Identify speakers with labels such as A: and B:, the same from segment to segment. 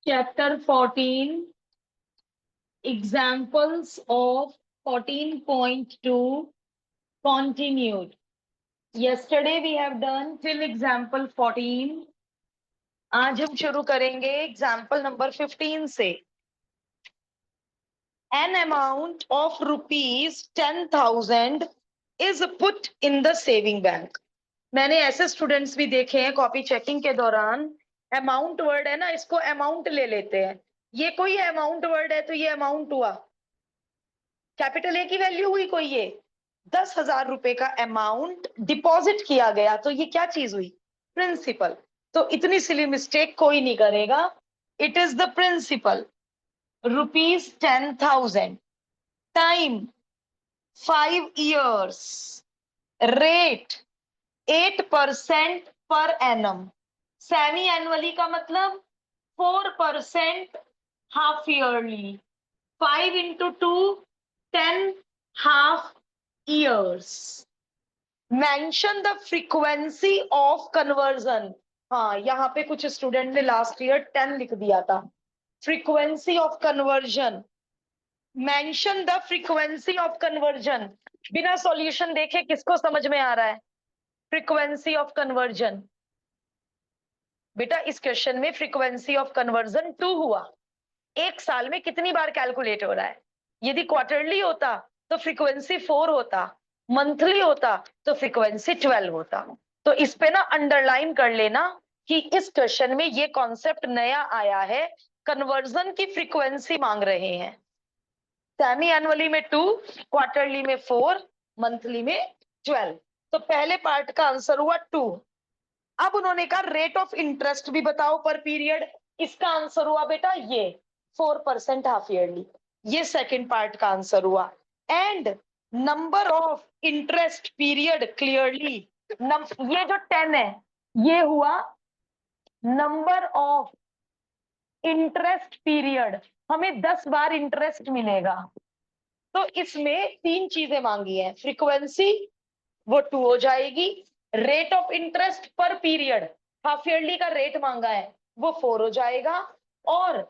A: Chapter 14, Examples of 14.2 continued. Yesterday we have done till example 14. आज हम शुरू करेंगे एग्जाम्पल नंबर 15 से. An amount of rupees 10,000 is put in the saving bank. मैंने ऐसे students भी देखे हैं कॉपी चेकिंग के दौरान. अमाउंट वर्ड है ना, इसको अमाउंट ले लेते हैं. ये कोई अमाउंट वर्ड है तो ये अमाउंट हुआ, कैपिटल ए की वैल्यू हुई कोई. ये 10,000 रुपए का अमाउंट डिपॉजिट किया गया तो ये क्या चीज हुई? प्रिंसिपल. तो इतनी सिली मिस्टेक कोई नहीं करेगा. It is the principal. Rupees 10,000 time 5 years, rate 8% पर एनम. सेमी एनुअली का मतलब 4% half yearly. 5 into 2 10 half years. Mention the frequency of conversion. हाँ, यहाँ पे कुछ स्टूडेंट ने लास्ट ईयर 10 लिख दिया था. Frequency of conversion. Mention the frequency of conversion. बिना सॉल्यूशन देखे किसको समझ में आ रहा है फ्रीक्वेंसी ऑफ कन्वर्जन? बेटा इस क्वेश्चन में फ्रीक्वेंसी ऑफ कन्वर्जन 2 हुआ. एक साल में कितनी बार कैलकुलेट हो रहा है? यदि क्वार्टरली होता तो फ्रीक्वेंसी 4 होता, मंथली होता तो फ्रीक्वेंसी 12 होता. तो इस पे ना अंडरलाइन कर लेना कि इस क्वेश्चन में ये कॉन्सेप्ट नया आया है. कन्वर्जन की फ्रीक्वेंसी मांग रहे हैं. सेमी एनुअली में 2, क्वार्टरली में 4, मंथली में 12. तो पहले पार्ट का आंसर हुआ 2. अब उन्होंने कहा रेट ऑफ इंटरेस्ट भी बताओ पर पीरियड. इसका आंसर हुआ बेटा ये 4% हाफ ईयरली. ये सेकंड पार्ट का आंसर हुआ. And number of interest period clearly. ये जो 10 है ये हुआ नंबर ऑफ इंटरेस्ट पीरियड. हमें 10 बार इंटरेस्ट मिलेगा. तो इसमें 3 चीजें मांगी है. फ्रीक्वेंसी वो 2 हो जाएगी. Rate of interest per period half yearly का रेट मांगा है वो 4 हो जाएगा. और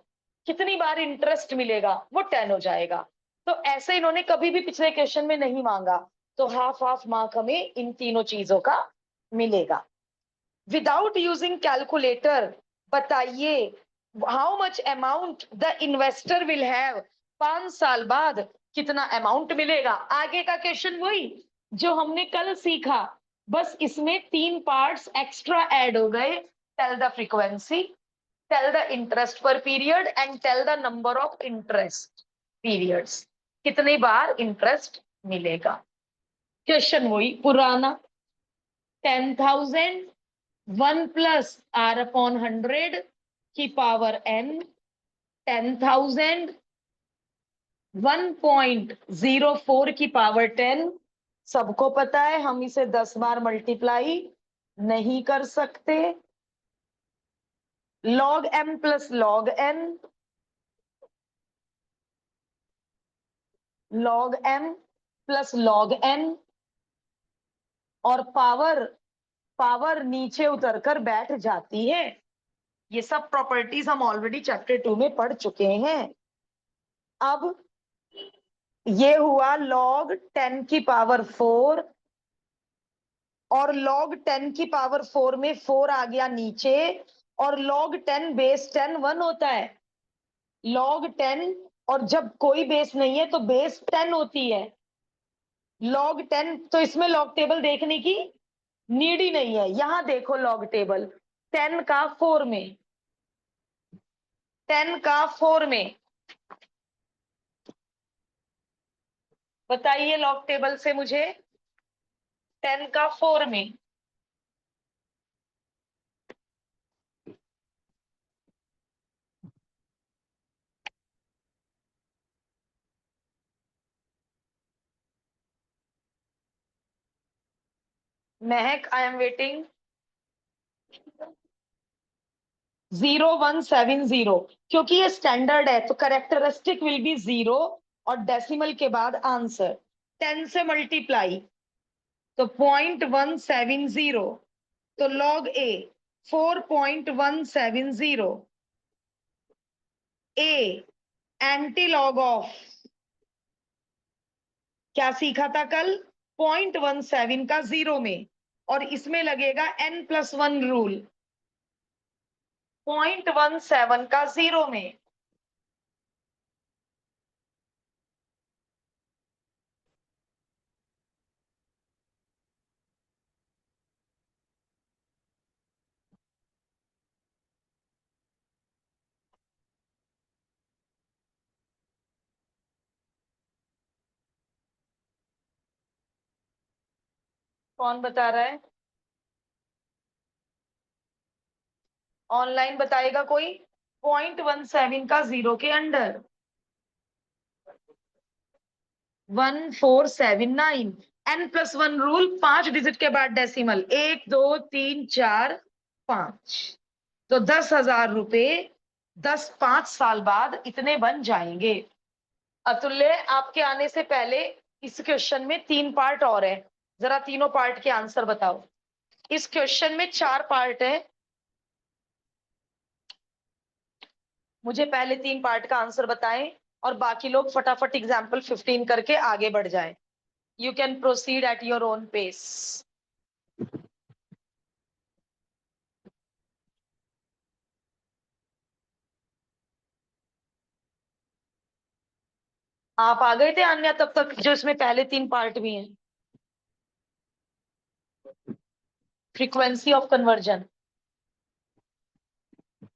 A: कितनी बार इंटरेस्ट मिलेगा वो 10 हो जाएगा. तो ऐसे इन्होंने कभी भी पिछले क्वेश्चन में नहीं मांगा. तो हाफ हाफ मार्क हमें इन तीनों चीजों का मिलेगा. विदाउट यूजिंग कैलकुलेटर बताइए how much amount the investor will have. 5 साल बाद कितना अमाउंट मिलेगा. आगे का क्वेश्चन वही जो हमने कल सीखा, बस इसमें 3 पार्ट्स एक्स्ट्रा ऐड हो गए. Tell the frequency, tell the interest per period and tell the number of interest periods. कितनी बार इंटरेस्ट मिलेगा. क्वेश्चन वही पुराना. 10,000 1 plus r upon 100 की पावर n. 10,000 1.04 की पावर 10. सबको पता है हम इसे 10 बार मल्टीप्लाई नहीं कर सकते. log m plus log n, log m plus log n. और पावर नीचे उतरकर बैठ जाती है. ये सब प्रॉपर्टीज हम ऑलरेडी चैप्टर 2 में पढ़ चुके हैं. अब ये हुआ log 10 की पावर 4 और log 10 की पावर 4 में 4 आ गया नीचे. और log 10 बेस 10 1 होता है. log 10 और जब कोई बेस नहीं है तो बेस 10 होती है. log 10 तो इसमें log टेबल देखने की नीड ही नहीं है. यहां देखो log टेबल 10 का 4 में, 10 का 4 में. बताइए log टेबल से मुझे 10 का 4 में. महक आई एम वेटिंग. 0170 क्योंकि ये स्टैंडर्ड है तो करेक्टरिस्टिक विल बी 0 और डेसिमल के बाद आंसर. 10 से मल्टीप्लाई तो 0.170. तो log a 4.170 A anti log of, क्या सीखा था कल, 0.17 का जीरो में, और इसमें लगेगा n+1 रूल, 0.17 का जीरो में। कौन बता रहा है? ऑनलाइन बताएगा कोई? 0.17 का जीरो के अंडर 1479, n+1 रूल, 5 डिजिट के बाद डेसिमल, 1 2 3 4 5, तो 10,000 रुपए 5 साल बाद इतने बन जाएंगे। अतुल्य, आपके आने से पहले इस क्वेश्चन में 3 पार्ट और है, जरा तीनों पार्ट के आंसर बताओ। इस क्वेश्चन में 4 पार्ट है, मुझे पहले 3 पार्ट का आंसर बताएं और बाकी लोग फटाफट एग्जाम्पल 15 करके आगे बढ़ जाएं। You can proceed at your own pace. आप आ गए थे अन्य तब तक, जो इसमें पहले 3 पार्ट भी हैं? फ्रीक्वेंसी ऑफ कन्वर्जन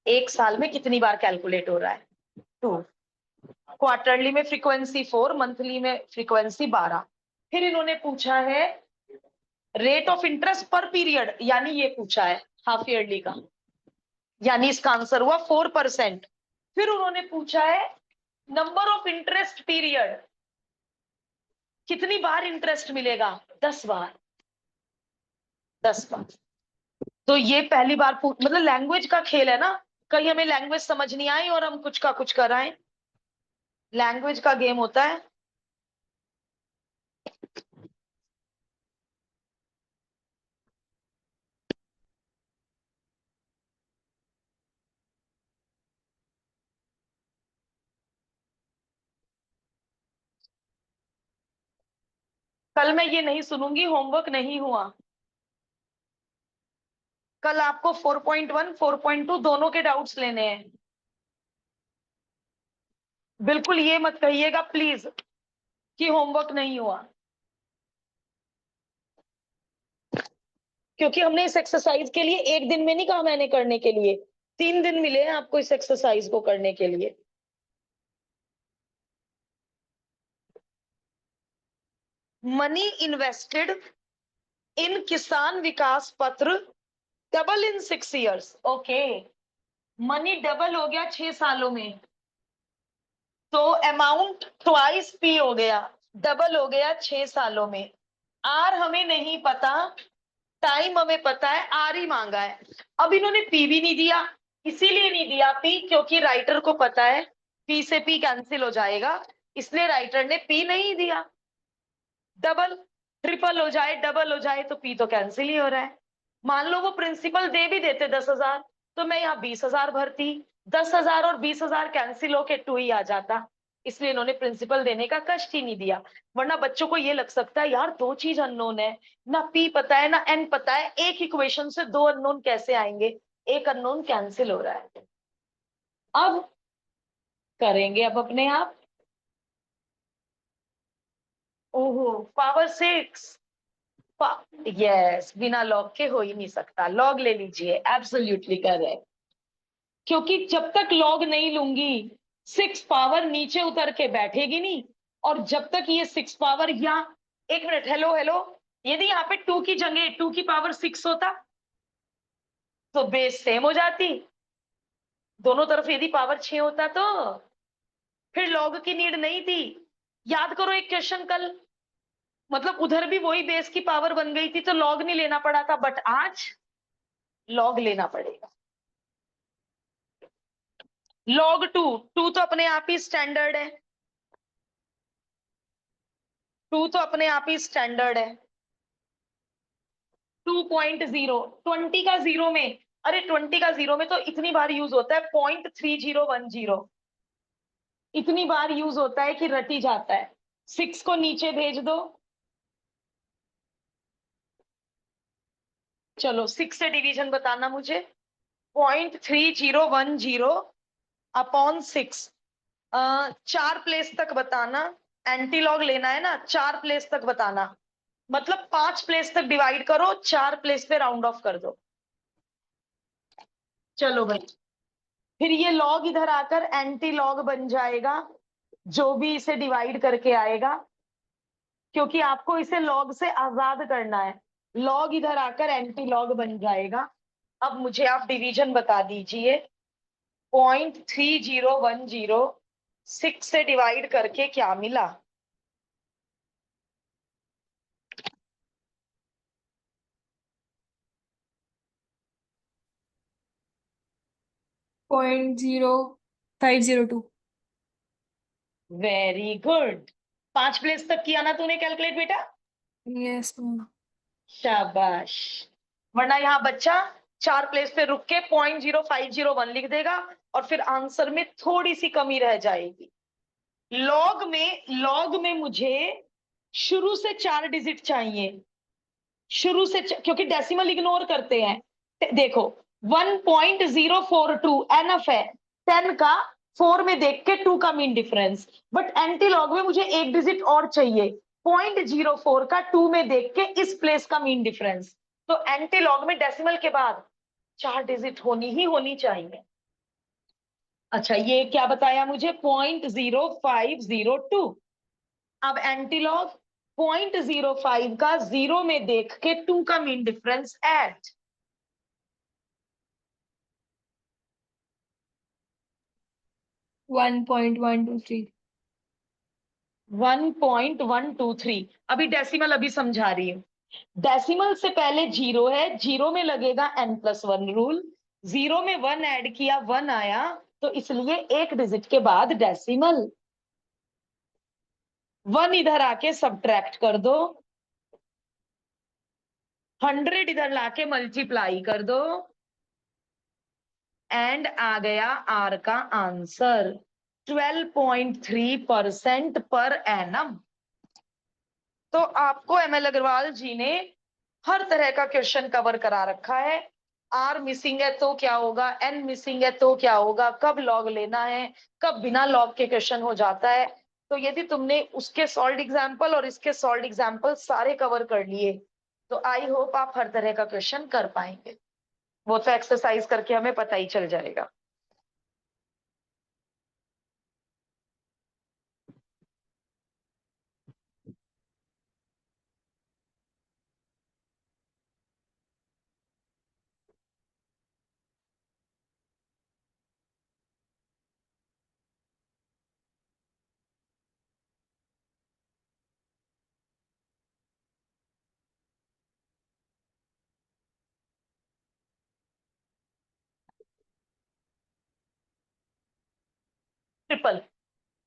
A: एक साल में कितनी बार कैलकुलेट हो रहा है? 2। क्वार्टरली में फ्रीक्वेंसी 4, मंथली में फ्रीक्वेंसी 12। फिर इन्होंने पूछा है rate of interest per period, यानी ये पूछा है हाफ ईयरली का, यानी इसका आंसर हुआ 4%। फिर उन्होंने पूछा है नंबर ऑफ इंटरेस्ट पीरियड, कितनी बार इंटरेस्ट मिलेगा? 10 बार, 10 बार। तो ये पहली बार मतलब लैंग्वेज का खेल है ना, कहीं हमें लैंग्वेज समझ नहीं आई और हम कुछ का कुछ कराएं, लैंग्वेज का गेम होता है। कल मैं ये नहीं सुनूंगी होमवर्क नहीं हुआ। कल आपको 4.1 4.2 दोनों के डाउट्स लेने हैं। बिल्कुल ये मत कहिएगा प्लीज कि होमवर्क नहीं हुआ, क्योंकि हमने इस एक्सरसाइज के लिए एक दिन में नहीं कहा मैंने करने के लिए, 3 दिन मिले हैं आपको इस एक्सरसाइज को करने के लिए। मनी इन्वेस्टेड इन किसान विकास पत्र double in 6 years। Okay, money double हो गया 6 सालों में, तो अमाउंट ट्वाइस पी हो गया, डबल हो गया 6 सालों में। आर हमें नहीं पता, टाइम हमें पता है, आर ही मांगा है। अब इन्होंने पी भी नहीं दिया, इसीलिए नहीं दिया पी क्योंकि राइटर को पता है पी से पी कैंसिल हो जाएगा, इसलिए राइटर ने पी नहीं दिया। डबल ट्रिपल हो जाए डबल हो जाए तो पी तो कैंसिल ही हो रहा है। मान लो वो प्रिंसिपल दे भी देते 10,000, तो मैं यहाँ 20,000 भरती, 10,000 और 20,000 कैंसिल होके 2 ही आ जाता, इसलिए इन्होंने प्रिंसिपल देने का कष्ट ही नहीं दिया। वरना बच्चों को ये लग सकता है यार 2 चीज अननोन है, ना पी पता है ना एन पता है, एक इक्वेशन से 2 अननोन कैसे आएंगे, एक अननोन कैंसिल हो रहा है। अब करेंगे अब अपने आप। ओहो, पावर 6, यस, बिना लॉग के हो ही नहीं सकता, लॉग ले लीजिए, एब्सोल्युटली करेक्ट। क्योंकि जब तक लॉग नहीं लूंगी 6 पावर नीचे उतर के बैठेगी नहीं, और जब तक ये 6 पावर या, एक मिनट, हेलो हेलो, यदि यहाँ पे 2 की जगह 2 की पावर 6 होता तो बेस सेम हो जाती, दोनों तरफ यदि पावर 6 होता तो फिर लॉग की नीड नहीं थी। याद करो एक क्वेश्चन कल, मतलब उधर भी वही बेस की पावर बन गई थी तो लॉग नहीं लेना पड़ा था, बट आज लॉग लेना पड़ेगा। लॉग 2, 2 तो अपने आप ही स्टैंडर्ड है, 2 तो अपने आप ही स्टैंडर्ड है। 2.0, 20 का जीरो में, अरे 20 का जीरो में तो इतनी बार यूज होता है 0.3010, इतनी बार यूज होता है कि रट ही जाता है। 6 को नीचे भेज दो। चलो 6 से डिवीजन बताना मुझे। 0.3010 अपॉन 6। 4 प्लेस तक बताना। एंटीलॉग लेना है ना, 4 प्लेस तक बताना। मतलब 5 प्लेस तक डिवाइड करो, 4 प्लेस पे राउंड ऑफ कर दो। चलो भाई, फिर ये लॉग इधर आकर एंटी लॉग बन जाएगा, जो भी इसे डिवाइड करके आएगा, क्योंककि आपको इसे लॉग से आजाद करना है। लॉग इधर आकर एंटी लॉग बन जाएगा। अब मुझे आप डिवीजन बता दीजिए। 0.3010 6 से डिवाइड करके क्या मिला?
B: 0.0502।
A: Very good. 5 प्लेस तक किया ना तूने कैलकुलेट बेटा?
B: Yes ma'am.
A: शाबाश। वरना यहाँ बच्चा 4 प्लेस पे रुक के 0.0501 लिख देगा और फिर आंसर में थोड़ी सी कमी रह जाएगी। लॉग में मुझे शुरू से 4 डिजिट चाहिए। शुरू से क्योंकि डेसिमल इग्नोर करते हैं। देखो 1.042 एनफ है। 10 का 4 में देख के 2 का mean difference. But anti log में मुझे एक डिजिट और चाहिए। 0.04 का 2 में देख के इस प्लेस का मीन डिफरेंस। तो एंटी लॉग में डेसिमल के बाद 4 डिजिट होनी ही होनी चाहिए। अच्छा, ये क्या बताया मुझे? 0.0502। अब एंटीलॉग 0.05 का 0 में देख के 2 का मीन डिफरेंस ऐड।
B: 1.123।
A: 1.123। अभी डेसिमल अभी समझा रही हूं। डेसिमल से पहले 0 है, 0 में लगेगा n+1 रूल। 0 में 1 ऐड किया, 1 आया, तो इसलिए एक डिजिट के बाद डेसिमल। 1 इधर आके सब्ट्रैक्ट कर दो। 100 इधर लाके मल्टीप्लाई कर दो। एंड आ गया आर का आंसर 12.3% पर एनम। तो आपको एमएल अग्रवाल जी ने हर तरह का क्वेश्चन कवर करा रखा है। आर मिसिंग है तो क्या होगा, एन मिसिंग है तो क्या होगा, कब लॉग लेना है, कब बिना लॉग के क्वेश्चन हो जाता है। तो यदि तुमने उसके सॉल्व एग्जाम्पल और इसके सॉल्व एग्जाम्पल सारे कवर कर लिए, तो आई होप आप हर तरह का क्वेश्चन कर पाएंगे। वो तो एक्सरसाइज करके हमें पता ही चल जाएगा। ट्रिपल।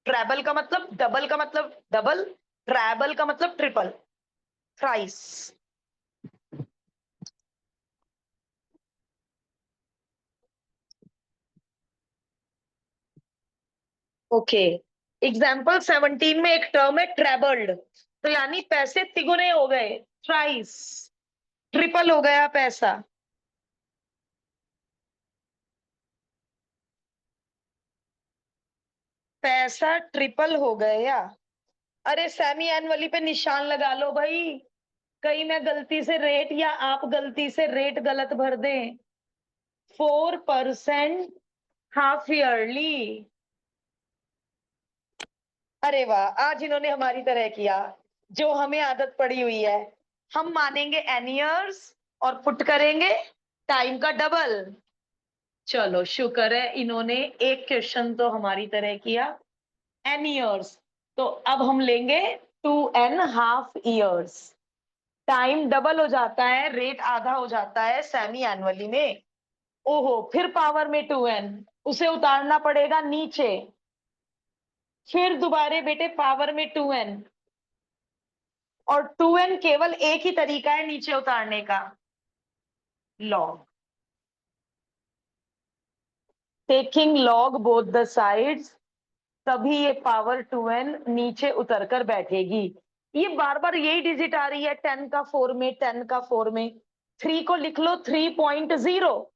A: ट्रैबल का मतलब डबल, का मतलब डबल। ट्रैबल का मतलब ट्रिपल, थ्राइस। ओके। एग्जाम्पल 17 में एक टर्म है ट्रेबल्ड, तो यानी पैसे तिगुने हो गए, थ्राइस। ट्रिपल हो गया पैसा। पैसा ट्रिपल हो गया। अरे सेमी एनुअली पे निशान लगा लो भाई, कहीं मैं गलती से रेट या आप गलती से रेट गलत भर दें। 4% हाफ ईयरली। अरे वाह, आज इन्होंने हमारी तरह किया जो हमें आदत पड़ी हुई है। हम मानेंगे एन ईयर्स और पुट करेंगे टाइम का डबल। चलो शुक्र है इन्होंने एक क्वेश्चन तो हमारी तरह किया, एन ईयर्स। तो अब हम लेंगे 2.5 ईयर्स। टाइम डबल हो जाता है, रेट आधा हो जाता है सेमी एनुअली में। ओहो, फिर पावर में 2n, उसे उतारना पड़ेगा नीचे। फिर दोबारे बेटे पावर में 2n, और 2n केवल एक ही तरीका है नीचे उतारने का, log. Taking log both the sides तभी ये पावर 2n नीचे उतर कर बैठेगी। ये बार बार यही डिजिट आ रही है, 10 का 4 में, 10 का 4 में। 3 को लिख लो 3.0,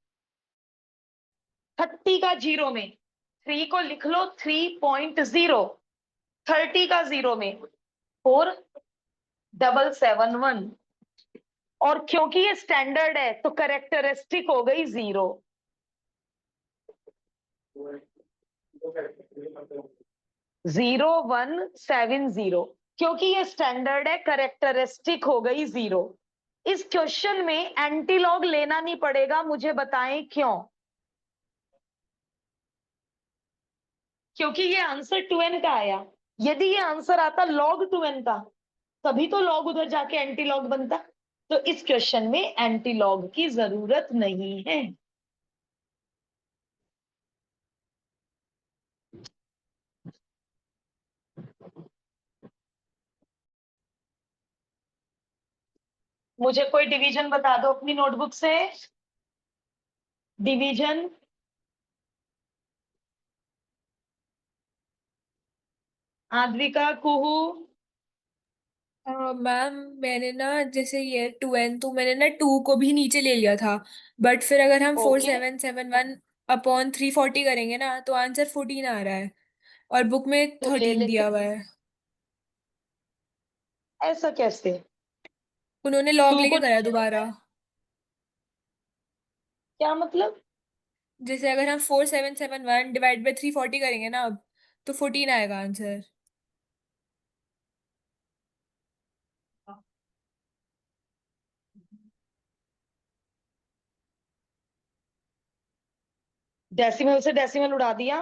A: 30 का 0 में। 3 को लिख लो 3.0, 30 का 0 में 4771। और क्योंकि ये स्टैंडर्ड है तो करेक्टरिस्टिक हो गई 0। 0170, क्योंकि ये स्टैंडर्ड है, करेक्टरिस्टिक हो गई 0। इस क्वेश्चन में एंटीलॉग लेना नहीं पड़ेगा, मुझे बताएं क्यों? क्योंकि ये आंसर 2n का आया। यदि ये आंसर आता log 2n का, तभी तो log उधर जाके एंटी लॉग बनता। तो इस क्वेश्चन में एंटी लॉग की जरूरत नहीं है। मुझे कोई डिवीजन बता दो अपनी नोटबुक से। डिवीजन। आद्विका, कुहू।
B: मैम मैंने ना जैसे ये 2n तो मैंने ना 2 को भी नीचे ले लिया था। बट फिर अगर हम four
A: okay,
B: seven seven one upon 340 करेंगे ना तो आंसर 14 आ रहा है। और बुक में
A: तो ले
B: 13
A: लेते।
B: दिया हुआ है।
A: ऐसा कैसे?
B: उन्होंने लॉग
A: 2
B: लेके
A: को
B: करा
A: नीचे लेना
B: दोबारा।
A: है, क्या मतलब?
B: जैसे अगर हम 4771 डिवाइड बाई 340 करेंगे ना अब, तो 14 आएगा आंसर।
A: डेसिमल से डेसिमल उड़ा दिया।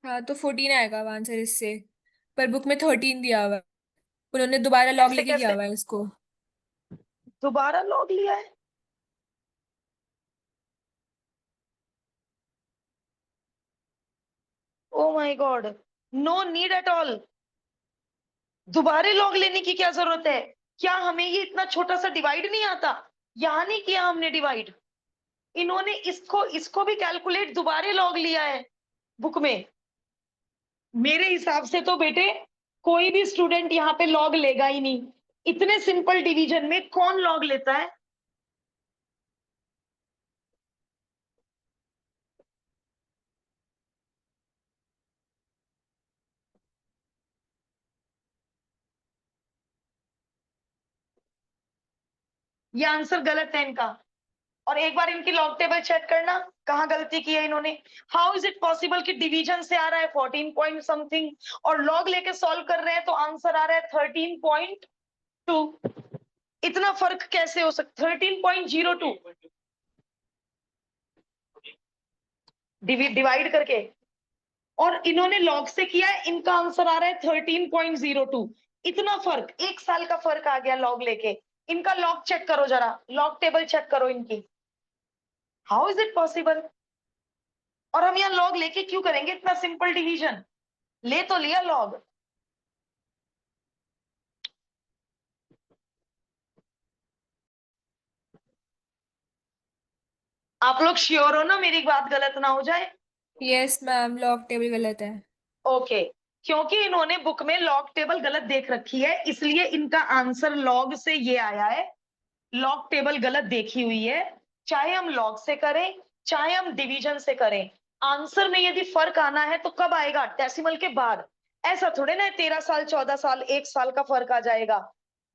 B: हाँ तो 14 आएगा अब आंसर इससे। पर बुक में 13 दिया हुआ है। उन्होंने दोबारा लॉग
A: ऐसे
B: लेके किया
A: कैसे?
B: हुआ है इसको।
A: दोबारा लॉग लिया है? Oh my God, no need at all. दोबारा लॉग लेने की क्या जरूरत है? क्या हमें ये इतना छोटा सा डिवाइड नहीं आता? यहां नहीं किया हमने डिवाइड। इन्होंने इसको इसको भी कैलकुलेट दोबारा लॉग लिया है बुक में। मेरे हिसाब से तो बेटे कोई भी स्टूडेंट यहाँ पे लॉग लेगा ही नहीं। इतने सिंपल डिवीजन में कौन लॉग लेता है? ये आंसर गलत है इनका। और एक बार इनकी लॉग टेबल चेक करना, कहाँ गलती की है इन्होंने। हाउ इज इट पॉसिबल कि डिवीजन से आ रहा है 14 पॉइंट समथिंग, और लॉग लेके सॉल्व कर रहे हैं तो आंसर आ रहा है 13.2। इतना फर्क कैसे हो सकता? 13.02 डिवाइड करके। और इन्होंने लॉग से किया है, इनका आंसर आ रहा है 13.02। इतना फर्क, 1 साल का फर्क आ गया लॉग लेके। इनका लॉग चेक करो जरा, लॉग टेबल चेक करो इनकी। How is it possible? और हम यहाँ लॉग लेके क्यों करेंगे इतना सिंपल डिवीजन? ले तो लिया लॉग। आप लोग श्योर हो ना मेरी बात गलत ना हो जाए?
B: यस मैम लॉग टेबल गलत है।
A: ओके। क्योंकि इन्होंने बुक में लॉग टेबल गलत देख रखी है, इसलिए इनका आंसर लॉग से ये आया है। लॉग टेबल गलत देखी हुई है। चाहे हम लॉग से करें, चाहे हम डिवीजन से करें, आंसर में यदि फर्क आना है तो कब आएगा? डेसिमल के बाद। ऐसा थोड़े ना 13 साल, 14 साल, 1 साल का फर्क आ जाएगा।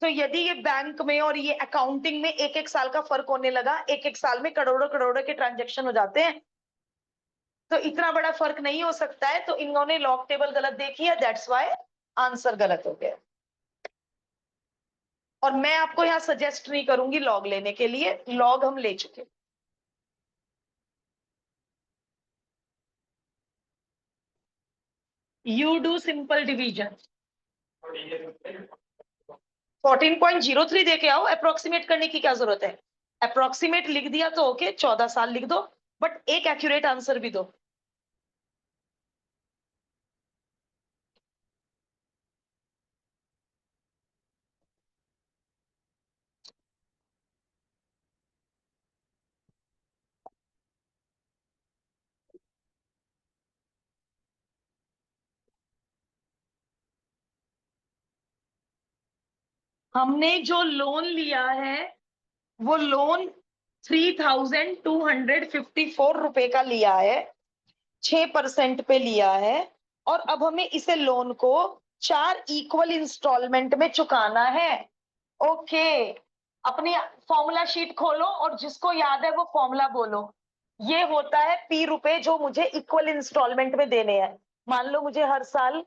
A: तो यदि ये बैंक में और ये अकाउंटिंग में एक एक साल का फर्क होने लगा, एक एक साल में करोड़ों करोड़ों के ट्रांजेक्शन हो जाते हैं, तो इतना बड़ा फर्क नहीं हो सकता है। तो इन्होंने लॉग टेबल गलत देखी है, दैट्स वाई आंसर गलत हो गया। और मैं आपको यहाँ सजेस्ट नहीं करूंगी लॉग लेने के लिए, लॉग हम ले चुके। You do simple division. 14.03 दे के आओ, अप्रोक्सीमेट करने की क्या जरूरत है? अप्रोक्सीमेट लिख दिया तो ओके, 14 साल लिख दो, बट एक एक्यूरेट आंसर भी दो। हमने जो लोन लिया है वो लोन 3,254 रुपए का लिया है, 6% पे लिया है, और अब हमें इसे लोन को 4 इक्वल इंस्टॉलमेंट में चुकाना है। ओके, अपनी फॉर्मूला शीट खोलो और जिसको याद है वो फॉर्मूला बोलो। ये होता है P रुपए जो मुझे इक्वल इंस्टॉलमेंट में देने हैं। मान लो मुझे हर साल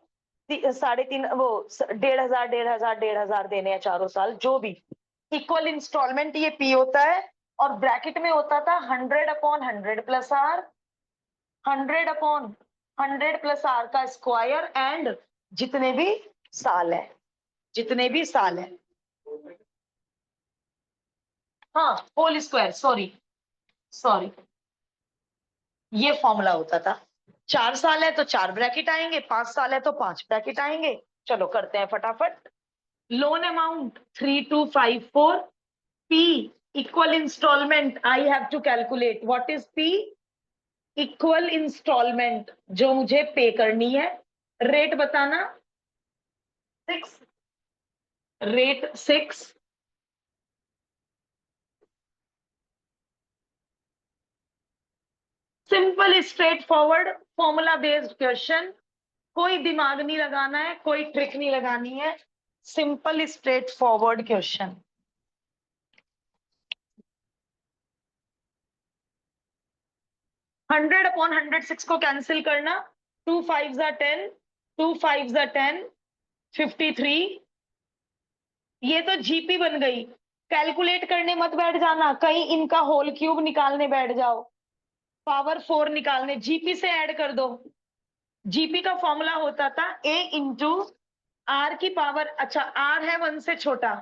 A: 3.5 वो 1,500 1,500 1,500 देने हैं चारों साल, जो भी इक्वल इंस्टॉलमेंट ये P होता है। और ब्रैकेट में होता था 100/100 प्लस R, 100/100 प्लस R का स्क्वायर, एंड जितने भी साल है, जितने भी साल है, हाँ होल स्क्वायर, सॉरी सॉरी, ये फॉर्मूला होता था। 4 साल है तो 4 ब्रैकेट आएंगे, 5 साल है तो 5 ब्रैकेट आएंगे। चलो करते हैं फटाफट। Loan amount 3,254, P equal installment, I have to calculate what is P equal installment जो मुझे पे करनी है। रेट बताना, 6, rate 6। Simple straightforward formula based question, कोई दिमाग नहीं लगाना है, कोई ट्रिक नहीं लगानी है, simple straight forward question. Hundred upon 106 को कैंसिल करना, 2 5 10, 2 5 10, 53। ये तो जीपी बन गई। कैलकुलेट करने मत बैठ जाना, कहीं इनका होल क्यूब निकालने बैठ जाओ, पावर 4 निकालने, जीपी से ऐड कर दो। जीपी का फॉर्मूला होता था ए इंटू आर की पावर, अच्छा आर है 1 से छोटा,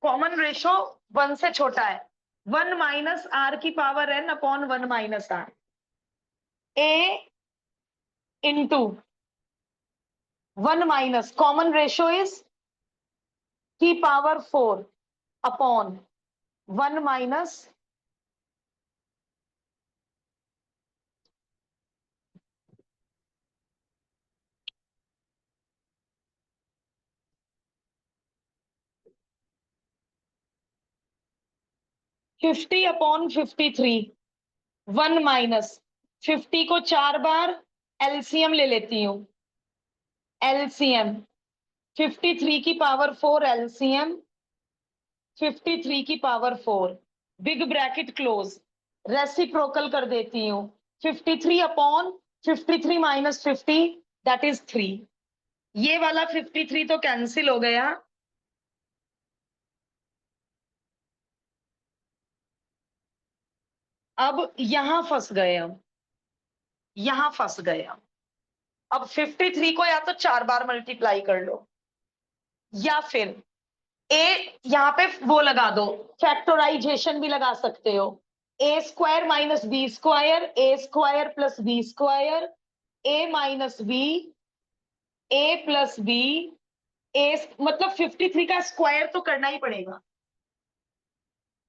A: कॉमन रेशो 1 से छोटा है, 1 माइनस आर की power N upon 1 minus r, a into 1 minus common ratio is की power 4 upon 1 minus 50 upon 53, 1 minus 50 को 4 बार एलसीएम ले लेती हूं, एलसीएम 53 की पावर 4 एलसीएम 53 की power 4, big bracket close, reciprocal कर देती हूं, 53 अपॉन 53 माइनस 50 दैट इज 3। ये वाला 53 तो कैंसिल हो गया, अब यहां फंस गए हम, यहां फंस गए हम। अब 53 को या तो 4 बार मल्टीप्लाई कर लो, या फिर ए यहां पे वो लगा दो, फैक्टराइजेशन भी लगा सकते हो, ए स्क्वायर माइनस बी स्क्वायर, ए स्क्वायर प्लस बी स्क्वायर, ए माइनस बी, ए प्लस बी, ए मतलब 53 का स्क्वायर तो करना ही पड़ेगा।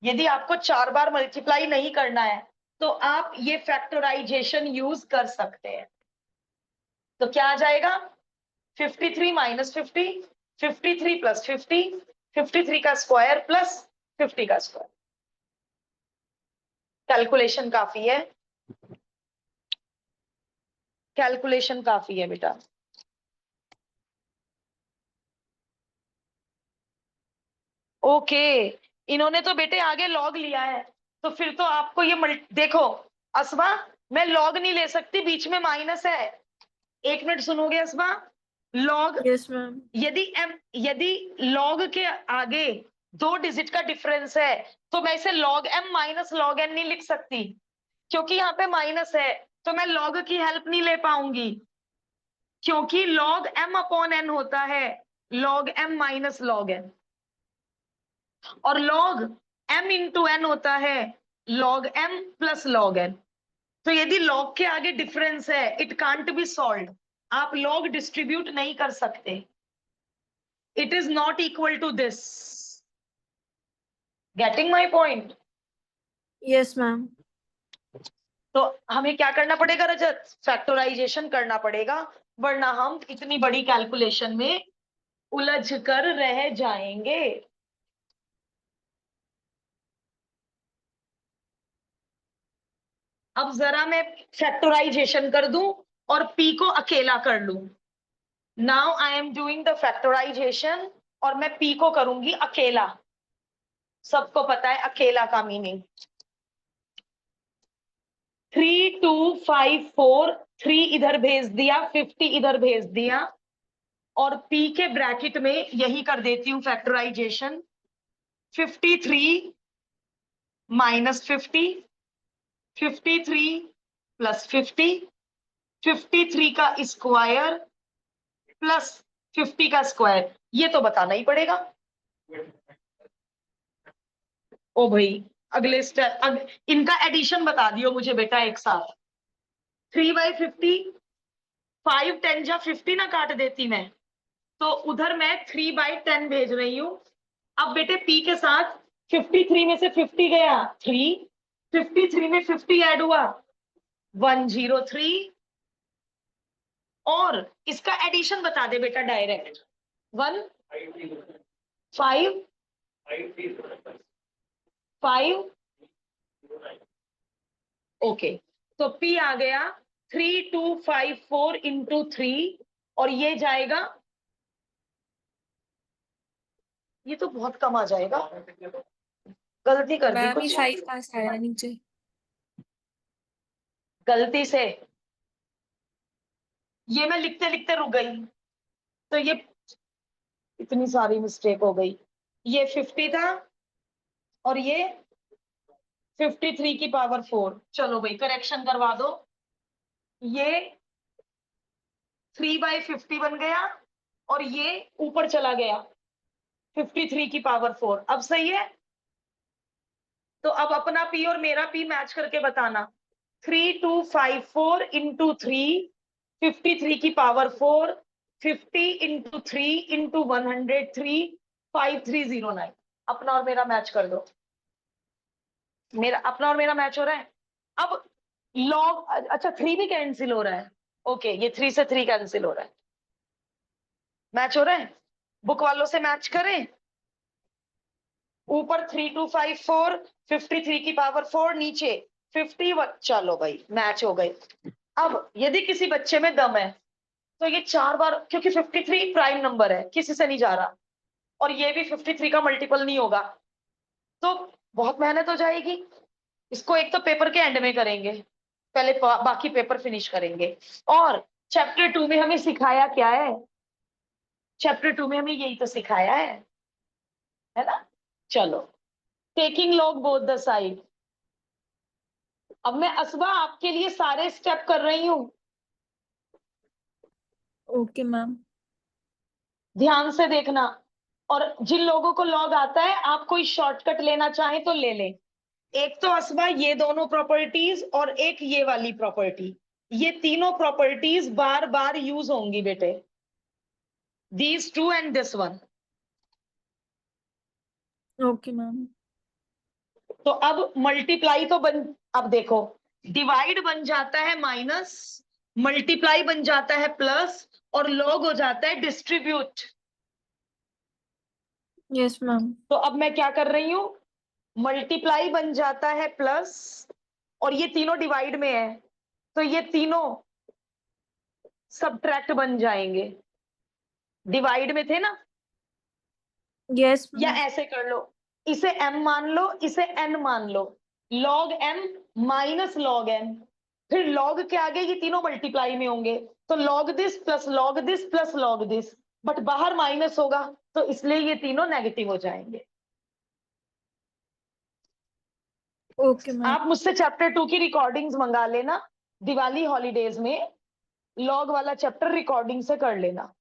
A: यदि आपको 4 बार मल्टीप्लाई नहीं करना है तो आप ये फैक्टराइजेशन यूज कर सकते हैं। तो क्या आ जाएगा, 53 माइनस 50, 53 प्लस 50, 53 का स्क्वायर प्लस 50 का स्क्वायर। कैलकुलेशन काफी है, कैलकुलेशन काफी है बेटा। ओके, इन्होंने तो बेटे आगे लॉग लिया है, तो फिर तो आपको ये देखो असमा, मैं लॉग नहीं ले सकती, बीच में माइनस है। एक मिनट सुनोगे असमा, लॉग,
B: यस मैम।
A: यदि लॉग के आगे 2 डिजिट का डिफरेंस है तो मैं इसे log M minus log N नहीं लिख सकती, क्योंकि यहाँ पे माइनस है, तो मैं लॉग की हेल्प नहीं ले पाऊंगी, क्योंकि लॉग एम अपॉन एन होता है log M minus log N, और लॉग एम इंटू एन होता है log M plus log N. तो यदि लॉग के आगे डिफरेंस है इट कांट बी सॉल्व, आप लॉग डिस्ट्रीब्यूट नहीं कर सकते, it is not equal to this. Getting my point?
B: Yes ma'am.
A: तो हमें क्या करना पड़ेगा रजत, फैक्टराइजेशन करना पड़ेगा, वरना हम इतनी बड़ी कैलकुलेशन में उलझ कर रह जाएंगे। अब जरा मैं फैक्टराइजेशन कर दूं और p को अकेला कर लूं। Now I am doing the factorization और मैं p को करूंगी अकेला। सबको पता है अकेला का मीनिंग। 3 2 5 4, 3 इधर भेज दिया, 50 इधर भेज दिया और p के ब्रैकेट में यही कर देती हूं फैक्टराइजेशन। 53 माइनस 50, 53 प्लस 50, 53 का स्क्वायर प्लस 50 का स्क्वायर, ये तो बताना ही पड़ेगा। ओ भाई अगले स्टेप, इनका एडिशन बता दियो मुझे बेटा एक साथ। 3/50, 5 10 जा 50 ना काट देती मैं, तो उधर मैं 3/10 भेज रही हूं। अब बेटे p के साथ 53 में से 50 गया 3, 53 में 50 ऐड हुआ 103, और इसका एडिशन बता दे बेटा डायरेक्ट। 1 5 5, ओके, तो p आ गया 3254 इंटू 3, और ये जाएगा, ये तो बहुत कम आ जाएगा, गलती कर दी
B: मैम ये
A: कुछ,
B: 5 कहाँ से आया नीचे?
A: गलती से ये मैं लिखते लिखते रुक गई, तो ये इतनी सारी मिस्टेक हो गई। ये 50 था और ये 53 की पावर 4। चलो भाई करेक्शन करवा दो, ये 3/50 बन गया और ये ऊपर चला गया 53 की पावर 4। अब सही है? तो अब अपना p और मेरा p मैच करके बताना। 3254 इंटू 3, 53 की पावर 4, 50 इंटू 3 इंटू 103, 5309। अपना और मेरा मैच कर दो। मेरा अपना और मेरा मैच हो रहा है। अब लॉग, अच्छा 3 भी कैंसिल हो रहा है, ओके, ये 3 से 3 कैंसिल हो रहा है, मैच हो रहा है। बुक वालों से मैच करें, ऊपर 3254, 53 की पावर 4, नीचे 51, चलो भाई मैच हो गए। अब यदि किसी बच्चे में दम है तो ये 4 बार, क्योंकि 53 प्राइम नंबर है, किसी से नहीं जा रहा, और ये भी 53 का मल्टीपल नहीं होगा, तो बहुत मेहनत हो जाएगी। इसको एक तो पेपर के एंड में करेंगे, पहले बाकी पेपर फिनिश करेंगे। और चैप्टर 2 में हमें सिखाया क्या है? चैप्टर 2 में हमें यही तो सिखाया है ना? चलो, taking log both the side. अब मैं असबा आपके लिए सारे स्टेप कर रही हूं,
B: ओके मैम।
A: ध्यान से देखना। और जिन लोगों को लॉग आता है, आप कोई शॉर्टकट लेना चाहें तो ले लें। एक तो असबा ये दोनों प्रॉपर्टीज और एक ये वाली प्रॉपर्टी, ये तीनों प्रॉपर्टीज बार बार यूज होंगी बेटे, these two and this one.
B: Okay ma'am.
A: तो अब मल्टीप्लाई तो अब देखो, डिवाइड बन जाता है माइनस, मल्टीप्लाई बन जाता है प्लस, और लॉग हो जाता है डिस्ट्रीब्यूट।
B: Yes ma'am.
A: तो अब मैं क्या कर रही हूं, मल्टीप्लाई बन जाता है प्लस, और ये तीनों डिवाइड में है, तो ये तीनों सब्ट्रैक्ट बन जाएंगे। डिवाइड में थे ना,
B: यस
A: या
B: मैम।
A: ऐसे कर लो, इसे m मान लो, इसे n मान लो, log m minus log n, फिर log के आगे ये तीनों मल्टीप्लाई में होंगे, तो log this plus log this plus log this, but बाहर माइनस होगा तो इसलिए ये तीनों नेगेटिव हो जाएंगे।
B: Okay ma'am.
A: आप मुझसे चैप्टर 2 की रिकॉर्डिंग्स मंगा लेना, दिवाली हॉलीडेज में लॉग वाला चैप्टर रिकॉर्डिंग से कर लेना।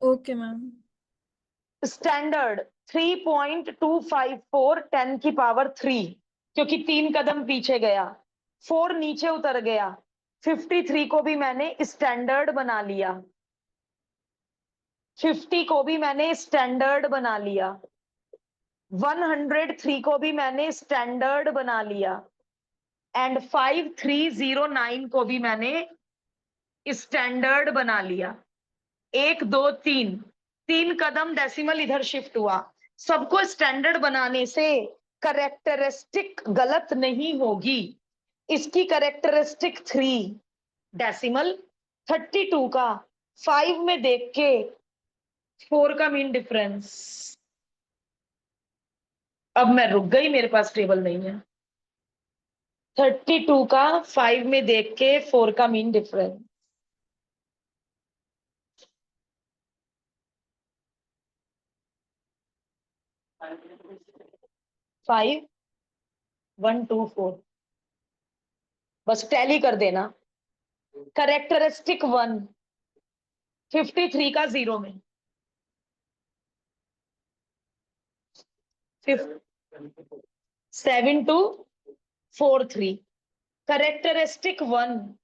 B: Okay ma'am.
A: स्टैंडर्ड 3.254 10 की पावर 3, क्योंकि 3 कदम पीछे गया, 4 नीचे उतर गया, 53 को भी मैंने स्टैंडर्ड बना लिया, 50 को भी मैंने स्टैंडर्ड बना लिया, 103 को भी मैंने स्टैंडर्ड बना लिया, एंड 5309 को भी मैंने स्टैंडर्ड बना लिया। 1 2 3, 3 कदम डेसिमल इधर शिफ्ट हुआ। सबको स्टैंडर्ड बनाने से करेक्टरिस्टिक गलत नहीं होगी, इसकी करेक्टरिस्टिक 3 डेसिमल, 32 का 5 में देख के 4 का मीन डिफरेंस। अब मैं रुक गई, मेरे पास टेबल नहीं है। 32 का 5 में देख के 4 का मीन डिफरेंस। 5 1 2 4, बस टैली कर देना। करेक्टरिस्टिक 1 53 का 0 में 7 2 4 3। करेक्टरिस्टिक 1,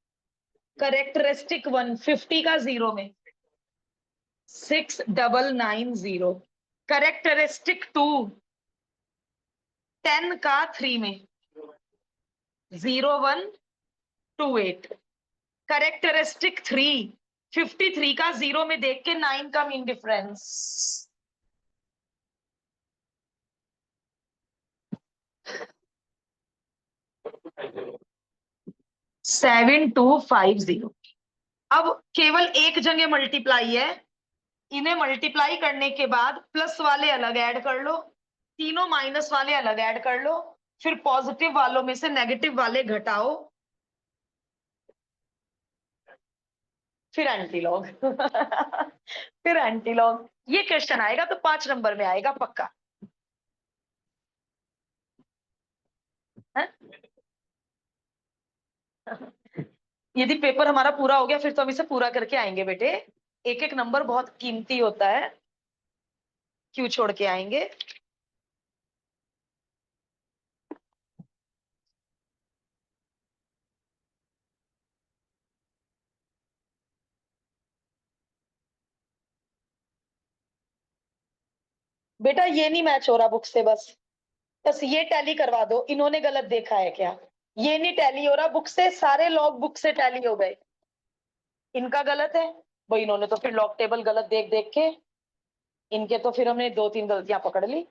A: करेक्टरिस्टिक 1 50 का 0 में 6 डबल 9 0। करेक्टरिस्टिक 2 10 का 3 में 0 1 2 8। करेक्टरिस्टिक 3 53 का 0 में देख के 9 का मीन डिफरेंस। 7 2 5 0। अब केवल एक जगह मल्टीप्लाई है, इन्हें मल्टीप्लाई करने के बाद प्लस वाले अलग ऐड कर लो, तीनों माइनस वाले अलग ऐड कर लो, फिर पॉजिटिव वालों में से नेगेटिव वाले घटाओ, फिर एंटीलॉग। फिर एंटीलॉग। ये क्वेश्चन आएगा तो 5 नंबर में आएगा पक्का है? यदि पेपर हमारा पूरा हो गया फिर तो हम इसे पूरा करके आएंगे बेटे। एक एक नंबर बहुत कीमती होता है, क्यों छोड़ के आएंगे। बेटा ये नहीं मैच हो रहा बुक से, बस बस ये टैली करवा दो, इन्होंने गलत देखा है क्या। ये नहीं टैली हो रहा बुक से, सारे लॉग बुक से टैली हो गए, इनका गलत है। भाई इन्होंने तो फिर लॉग टेबल गलत देख देख के, इनके तो फिर हमने 2 3 गलतियां पकड़ ली।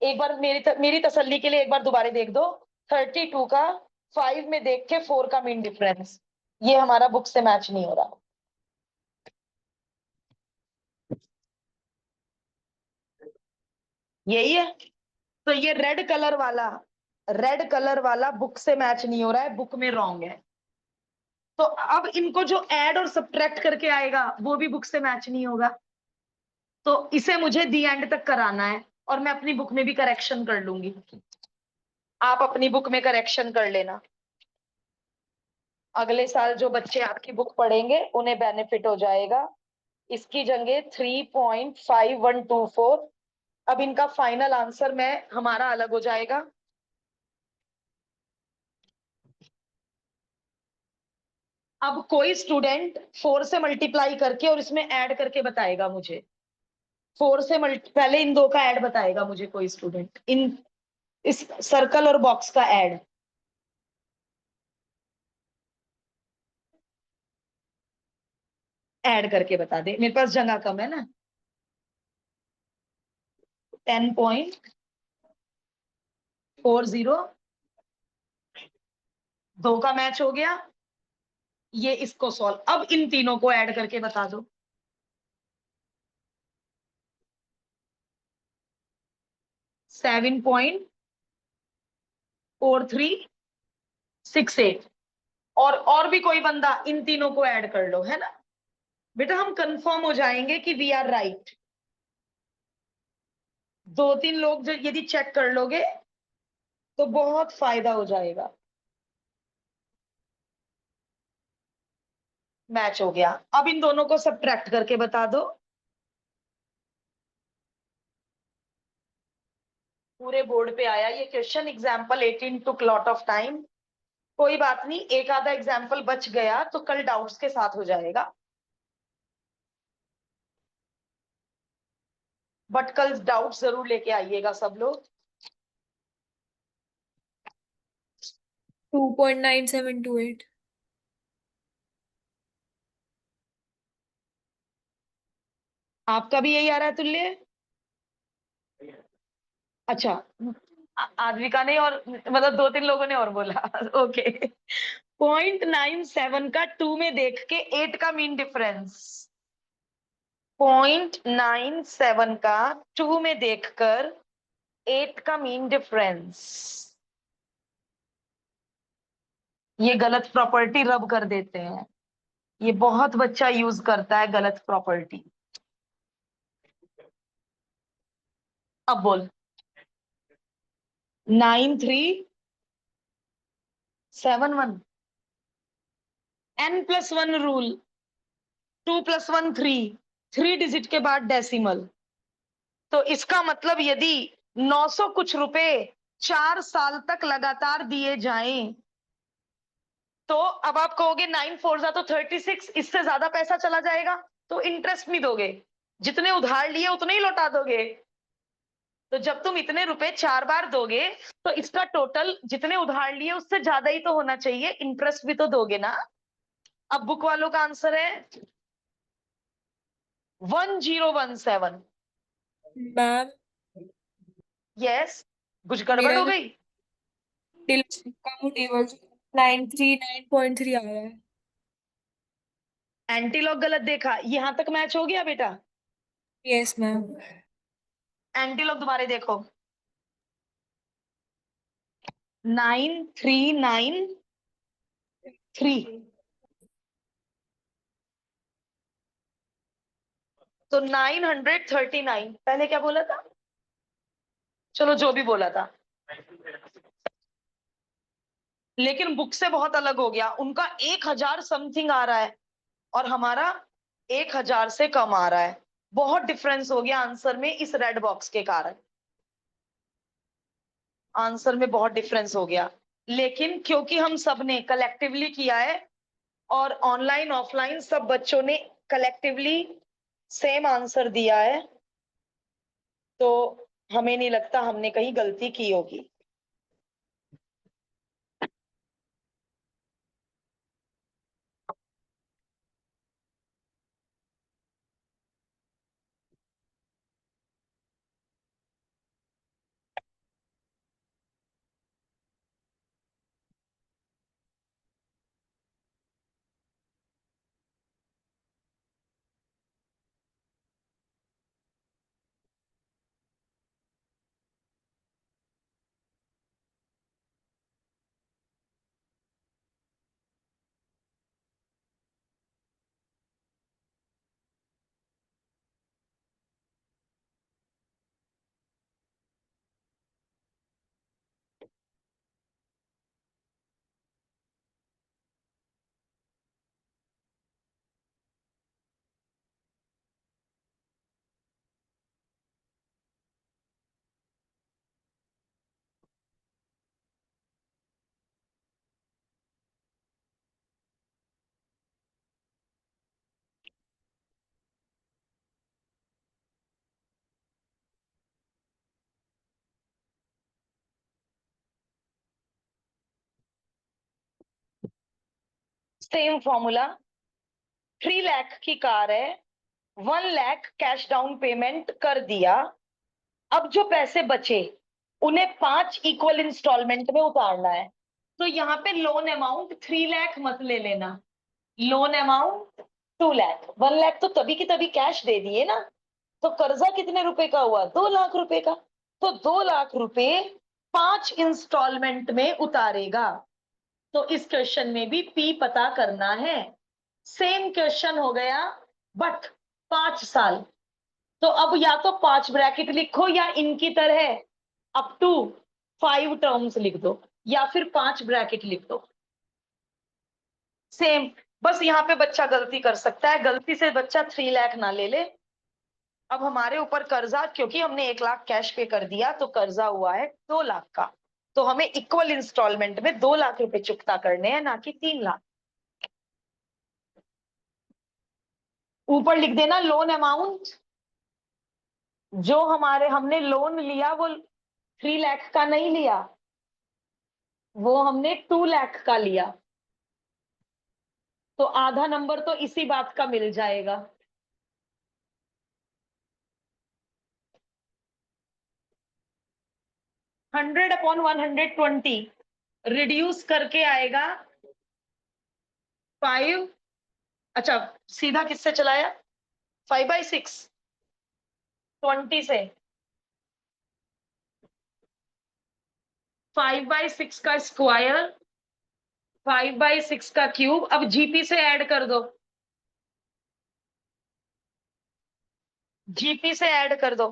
A: एक बार मेरी तसल्ली के लिए एक बार दोबारा देख दो। 32 का 5 में देख के 4 का मीन डिफरेंस, ये हमारा बुक से मैच नहीं हो रहा। यही है। तो ये रेड कलर वाला बुक से मैच नहीं हो रहा है, बुक में रॉन्ग है। तो अब इनको जो ऐड और सब्ट्रैक्ट करके आएगा वो भी बुक से मैच नहीं होगा, तो इसे मुझे दी एंड तक कराना है और मैं अपनी बुक में भी करेक्शन कर लूंगी। आप अपनी बुक में करेक्शन कर लेना, अगले साल जो बच्चे आपकी बुक पढ़ेंगे उन्हें बेनिफिट हो जाएगा। इसकी जगह 3.5124। अब इनका फाइनल आंसर में हमारा अलग हो जाएगा। अब कोई स्टूडेंट 4 से मल्टीप्लाई करके और इसमें ऐड करके बताएगा मुझे। 4 से पहले इन दो का ऐड बताएगा मुझे कोई स्टूडेंट, इन इस सर्कल और बॉक्स का ऐड। ऐड करके बता दे, मेरे पास जगह कम है ना। 10.40, दो का मैच हो गया। ये इसको सॉल्व, अब इन तीनों को ऐड करके बता दो। 7.4368। और भी कोई बंदा इन तीनों को ऐड कर लो, है ना बेटा, हम कंफर्म हो जाएंगे कि वी आर राइट। 2 3 लोग जो यदि चेक कर लोगे तो बहुत फायदा हो जाएगा। मैच हो गया, अब इन दोनों को सब्ट्रैक्ट करके बता दो। पूरे बोर्ड पे आया ये question, example 18 took lot of time. कोई बात नहीं, एक आधा एग्जाम्पल बच गया तो कल डाउट्स के साथ हो जाएगा, बट कल डाउट जरूर लेके आइएगा सब लोग।
B: 2.9728।
A: आपका भी यही आ रहा है तुल्य? अच्छा, आद्विका ने और मतलब 2-3 लोगों ने और बोला। ओके। 0.97 का 2 में देख के 8 का मीन डिफरेंस। 0.97 का 2 में देखकर 8 का मीन डिफरेंस। ये गलत प्रॉपर्टी रब कर देते हैं। ये बहुत बच्चा यूज करता है गलत प्रॉपर्टी। अब बोल। 9371। n+1 rule. 2+1 3। 3 डिजिट के बाद डेसिमल। तो इसका मतलब यदि 900 कुछ रुपए 4 साल तक लगातार दिए जाएं, तो अब आप कहोगे 9 4 जा तो 36, इससे ज्यादा पैसा चला जाएगा, तो इंटरेस्ट नहीं दोगे, जितने उधार लिए उतने ही लौटा दोगे। तो जब तुम इतने रुपए 4 बार दोगे, तो इसका टोटल जितने उधार लिए उससे ज्यादा ही तो होना चाहिए, इंटरेस्ट भी तो दोगे ना। अब बुक वालों का आंसर है 1017।
B: Ma'am
A: yes. कुछ गड़बड़
B: मेरा
A: हो
B: जो
A: गई?
B: का वो टेबल 939.3 आ रहा है।
A: एंटी लॉग गलत देखा, यहां तक मैच हो गया बेटा।
B: Yes ma'am.
A: एंटी लॉग दोबारा देखो। 9393। तो 939 पहले क्या बोला था? चलो जो भी बोला था, लेकिन बुक से बहुत अलग हो गया। उनका 1000 समथिंग आ रहा है और हमारा 1000 से कम आ रहा है। बहुत डिफरेंस हो गया आंसर में इस रेड बॉक्स के कारण। आंसर में बहुत डिफरेंस हो गया, लेकिन क्योंकि हम सब ने कलेक्टिवली किया है और ऑनलाइन ऑफलाइन सब बच्चों ने कलेक्टिवली सेम आंसर दिया है, तो हमें नहीं लगता हमने कहीं गलती की होगी। Same formula. 3 लाख की कार है, 1 लाख कैश डाउन पेमेंट कर दिया। अब जो पैसे बचे उन्हें 5 इक्वल इंस्टॉलमेंट में उतारना है। तो यहाँ पे लोन अमाउंट 3 लाख मत ले लेना, लोन अमाउंट 2 लाख। 1 लाख तो तभी की तभी कैश दे दिए ना, तो कर्जा कितने रुपए का हुआ? 2 लाख रुपए का। तो 2 लाख रुपए 5 इंस्टॉलमेंट में उतारेगा। तो इस क्वेश्चन में भी पी पता करना है। सेम क्वेश्चन हो गया, बट 5 साल। तो अब या तो 5 ब्रैकेट लिखो या इनकी तरह अप टू 5 टर्म्स लिख दो, या फिर 5 ब्रैकेट लिख दो। सेम। बस यहाँ पे बच्चा गलती कर सकता है, गलती से बच्चा 3 लाख ना ले ले। अब हमारे ऊपर कर्जा, क्योंकि हमने 1 लाख कैश पे कर दिया, तो कर्जा हुआ है 2 लाख का। तो हमें इक्वल इंस्टॉलमेंट में 2 लाख रुपए चुकता करने हैं, ना कि 3 लाख। ऊपर लिख देना लोन अमाउंट। जो हमने लोन लिया वो 3 लाख का नहीं लिया, वो हमने 2 लाख का लिया। तो आधा नंबर तो इसी बात का मिल जाएगा। 100/120 रिड्यूस करके आएगा 5। अच्छा, सीधा किससे चलाया? 5/6, 20 से। 5/6 का स्क्वायर, 5/6 का क्यूब। अब जीपी से ऐड कर दो, जीपी से ऐड कर दो।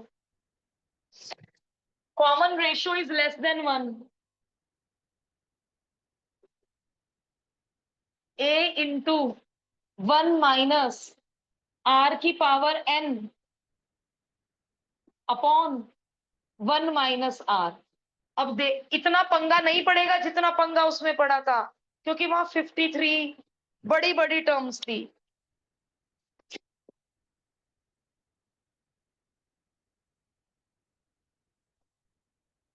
A: Common ratio is less than 1। A into 1 minus are की power N upon 1 minus r. अब दे, इतना पंगा नहीं पड़ेगा जितना पंगा उसमें पड़ा था, क्योंकि वहां 53 बड़ी बड़ी टर्म्स थी।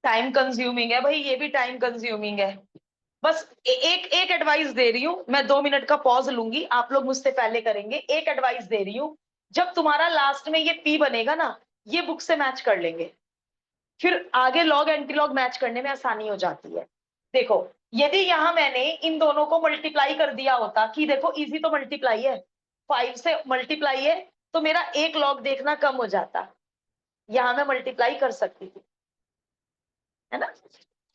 A: टाइम कंज्यूमिंग है भाई, ये भी टाइम कंज्यूमिंग है। बस एक एक एडवाइस दे रही हूं मैं, 2 मिनट का पॉज लूंगी, आप लोग मुझसे पहले करेंगे। एक एडवाइस दे रही हूं, जब तुम्हारा लास्ट में ये पी बनेगा ना, ये बुक से मैच कर लेंगे, फिर आगे लॉग एंटी लॉग मैच करने में आसानी हो जाती है। देखो, यदि यहां मैंने इन दोनों को मल्टीप्लाई कर दिया होता, कि देखो इजी तो मल्टीप्लाई है, 5 से मल्टीप्लाई है, तो मेरा एक लॉग देखना कम हो जाता, यहां मैं मल्टीप्लाई कर सकती थी, है ना।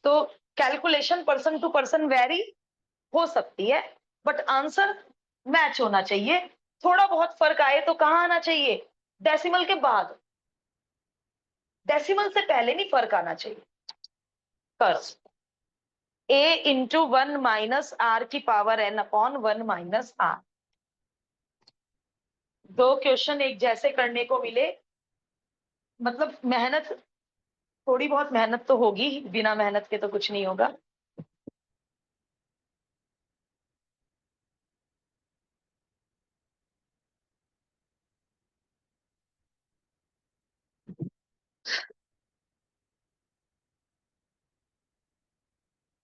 A: तो calculation person to person vary हो सकती है, बट आंसर मैच होना चाहिए। थोड़ा बहुत फर्क आए तो कहां आना चाहिए? डेसिमल के बाद, डेसिमल से पहले नहीं फर्क आना चाहिए। कर ए इंटू 1 माइनस आर की power N upon 1 minus R. दो क्वेश्चन एक जैसे करने को मिले, मतलब मेहनत, थोड़ी बहुत मेहनत तो होगी, बिना मेहनत के तो कुछ नहीं होगा।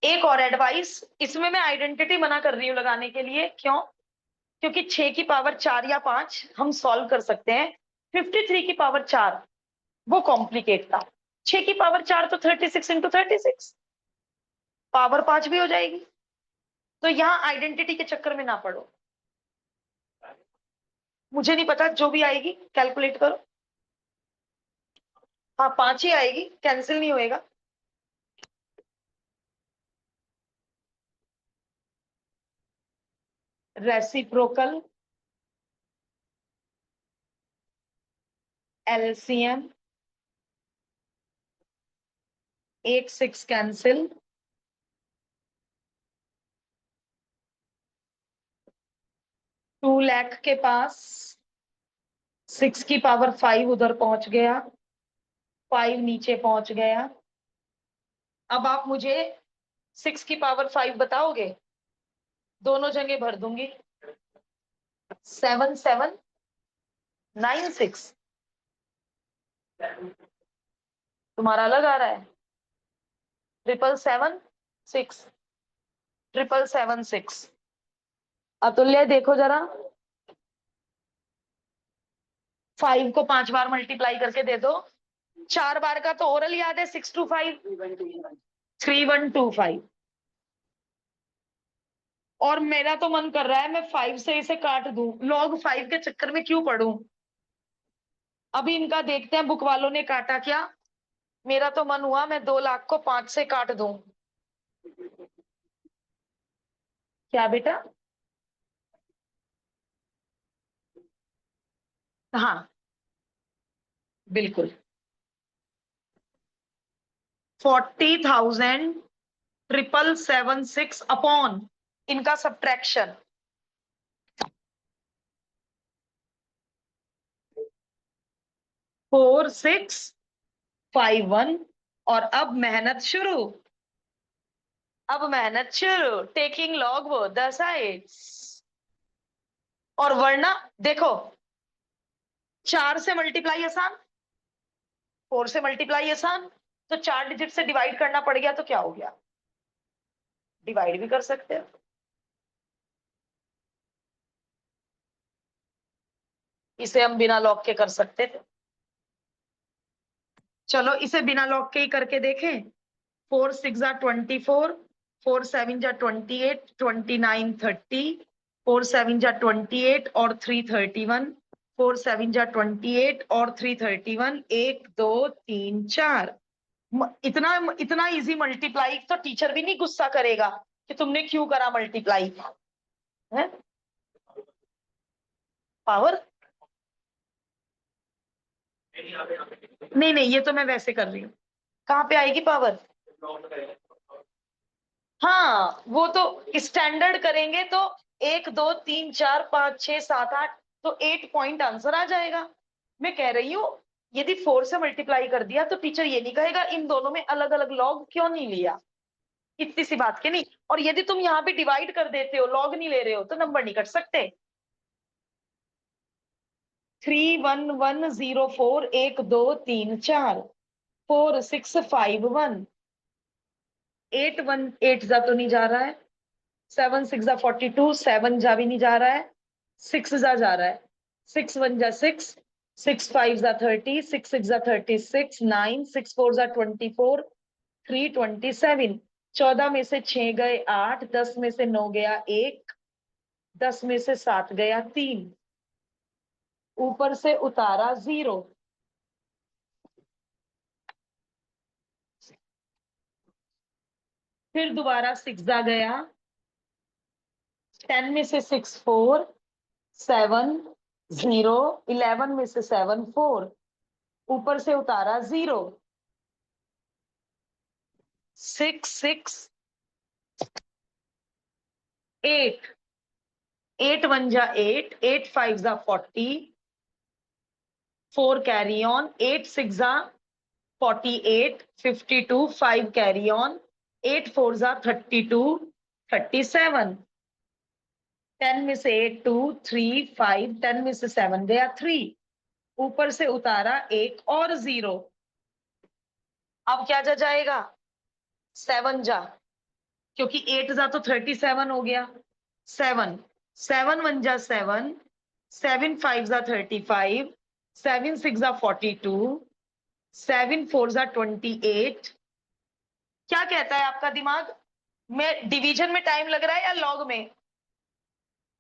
A: एक और एडवाइस, इसमें मैं आइडेंटिटी मना कर रही हूं लगाने के लिए। क्यों? क्योंकि 6 की पावर 4 या 5 हम सॉल्व कर सकते हैं, 53 की पावर 4 वो कॉम्प्लिकेट था। 6 की पावर 4 तो 36 × 36, पावर 5 भी हो जाएगी। तो यहां आइडेंटिटी के चक्कर में ना पड़ो। मुझे नहीं पता, जो भी आएगी कैलकुलेट करो। हाँ, 5 ही आएगी, कैंसिल नहीं होएगा। रेसिप्रोकल एलसीएम, 8 6 कैंसिल, 2 लाख के पास 6 की पावर 5 उधर पहुंच गया, 5 नीचे पहुंच गया। अब आप मुझे 6 की पावर 5 बताओगे? दोनों जगह भर दूंगी। 7796 तुम्हारा अलग आ रहा है। 777 6, 777 6। अतुल्य देखो जरा, 5 को 5 बार मल्टीप्लाई करके दे दो। 4 बार का तो ओरल याद है, 625 3125। और मेरा तो मन कर रहा है मैं 5 से इसे काट दूं, लॉग 5 के चक्कर में क्यों पढूं। अभी इनका देखते हैं बुक वालों ने काटा क्या। मेरा तो मन हुआ मैं 2 लाख को 5 से काट दूं। क्या बेटा? हाँ, बिल्कुल। 40,776 अपॉन इनका सब्ट्रैक्शन, 4651। और अब मेहनत शुरू, अब मेहनत शुरू, टेकिंग लॉग वो द साइड्स। और वरना देखो, 4 से मल्टीप्लाई आसान, 4 से मल्टीप्लाई आसान, तो 4 डिजिट से डिवाइड करना पड़ गया तो क्या हो गया? डिवाइड भी कर सकते हो। इसे हम बिना लॉग के कर सकते थे। चलो इसे बिना लॉग के ही करके देखें। 4 6 जा 24, 4 7 जा 28, 29 30, 4 7 जा 28 और 3 31, 4 7 जा 28 और 3 31, 1 2 3 4। इतना इतना इजी मल्टीप्लाई तो टीचर भी नहीं गुस्सा करेगा कि तुमने क्यों करा मल्टीप्लाई है। पावर नहीं नहीं, ये तो मैं वैसे कर रही हूँ। कहाँ पे आएगी पावर? हाँ वो तो स्टैंडर्ड करेंगे तो 1 2 3 4 5 6 7 8, तो 8 पॉइंट आंसर आ जाएगा। मैं कह रही हूँ यदि 4 से मल्टीप्लाई कर दिया तो टीचर ये नहीं कहेगा इन दोनों में अलग अलग लॉग क्यों नहीं लिया। इतनी सी बात के नहीं। और यदि तुम यहाँ पे डिवाइड कर देते हो, लॉग नहीं ले रहे हो, तो नंबर नहीं कट सकते। 3 1 1 0 4 1 2 3 4, 4 6 5 1, 8 1 8 जा तो नहीं जा रहा है, 7 6 जा 42, 7 जा भी नहीं जा रहा है, 6 जा रहा है, 6 1 जा 6, 6 5 जा 30, 6 6 जा 36, 9 6 4 जा 24, 3 27, 14 में से 6 गए 8, 10 में से 9 गया 1, 10 में से 7 गया 3, ऊपर से उतारा 0। फिर दोबारा 6 आ गया, 10 में से 6 4, 7 0, 11 में से 7 4, ऊपर से उतारा 0। 6 6 8, 8 1 जा 8, 8 5 जा 40, 4 कैरी ऑन, 8 6 जा 48, 52, 5 कैरी ऑन, 8 4 जा 32, 37, 10 में से 8 2 3 5, 10 में से 7 गया 3, ऊपर से उतारा 1 और 0। अब क्या जा जाएगा? 7 जा, क्योंकि 8 जा तो 37 हो गया। 7 7 1 जा 7, 7 5 जा 35, 7 6 जा 42, 7 4 जा 28। क्या कहता है आपका दिमाग? मैं डिवीजन में टाइम लग रहा है या लॉग में?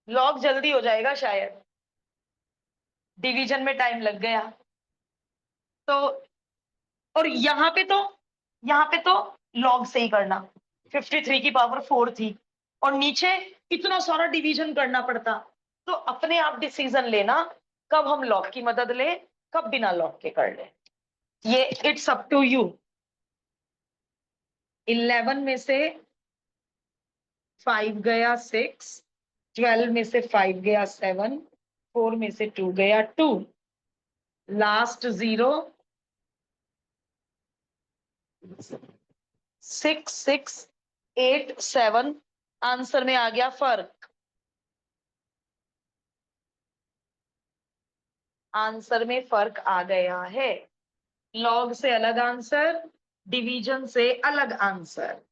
A: लॉग जल्दी हो जाएगा शायद, डिवीजन में टाइम लग गया तो। और यहाँ पे तो लॉग से ही करना। 53 की पावर 4 थी और नीचे इतना सारा डिवीजन करना पड़ता, तो अपने आप डिसीजन लेना कब हम लॉग की मदद ले, कब बिना लॉग के कर ले। ये इट्स अप टू यू। 11 में से 5 गया 6, 12 में से 5 गया 7, 4 में से 2 गया 2, लास्ट 0, 6 6 8 7। आंसर में आ गया फर्क, आंसर में फर्क आ गया है। लॉग से अलग आंसर, डिवीजन से अलग आंसर।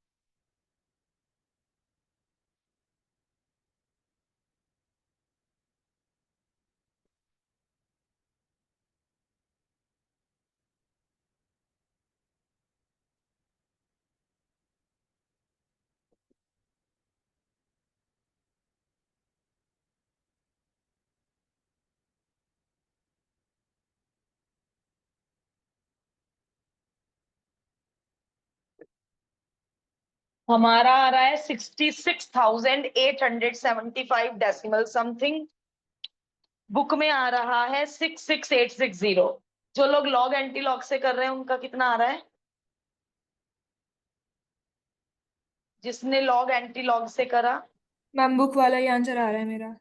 A: हमारा आ रहा है 66,875 डेसिमल समथिंग। बुक में आ रहा है 66860। जो लोग लॉग एंटी लॉग से कर रहे हैं उनका कितना आ रहा है? जिसने लॉग एंटी लॉग से करा,
B: मैम बुक वाला ही आंसर आ रहा है मेरा,